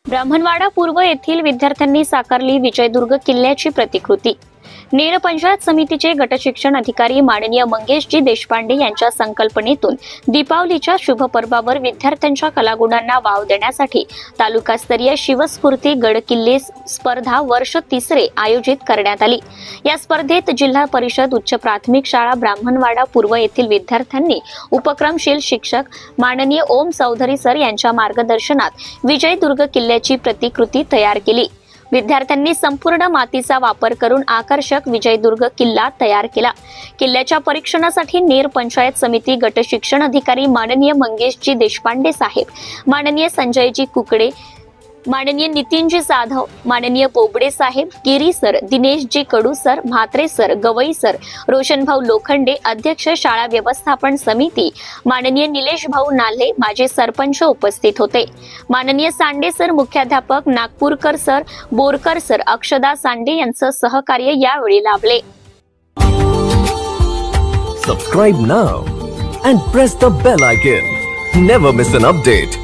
ब्राह्मणवाडा पूर्व येथील विद्यार्थ्यांनी साकारली विजयदुर्ग किल्ल्याची प्रतिकृती। नेर पंचायत समितीचे गटशिक्षण अधिकारी माननीय मंगेशजी देशपांडे यांच्या संकल्पनेतून दीपावलीच्या शुभ पर्वावर विद्यार्थ्यांच्या कलागुणांना वाव देण्यासाठी तालुकास्तरीय शिवस्फूर्ती गड किल्ले स्पर्धा वर्ष 3 आयोजित करण्यात आली। या स्पर्धेत जिल्हा परिषद उच्च प्राथमिक शाळा ब्राह्मणवाडा पूर्व येथील विद्यार्थ्यांनी उपक्रमशील शिक्षक माननीय ओम चौधरी सर यांच्या मार्गदर्शनात विजयदुर्ग किल्ल्याची प्रतिकृती तयार केली। विद्यार्थ्यांनी संपूर्ण मातीचा वापर करून आकर्षक विजयदुर्ग किल्ला तयार केला। किल्ल्याच्या परीक्षणासाठी नेर पंचायत समिती गटशिक्षण अधिकारी माननीय मंगेशजी देशपांडे साहेब, माननीय संजयजी कुकडे, माननीय नितीनजी जाधव, माननीय बोबडे साहेब, Giri sir, Dineshji Kadu sir, Mhatre sir, Gavai sir, रोशनभाऊ लोखंडे अध्यक्ष शाळा व्यवस्थापन समिती, माननीय निलेश भाऊ नाल्हे माजी सरपंच उपस्थित होते। माननीय सांडे सर मुख्याध्यापक, नागपूरकर सर, बोरकर सर, अक्षदा सांडे यांचं सहकार्य यावेळी लाभले। Subscribe now and press the bell icon. Never miss an update.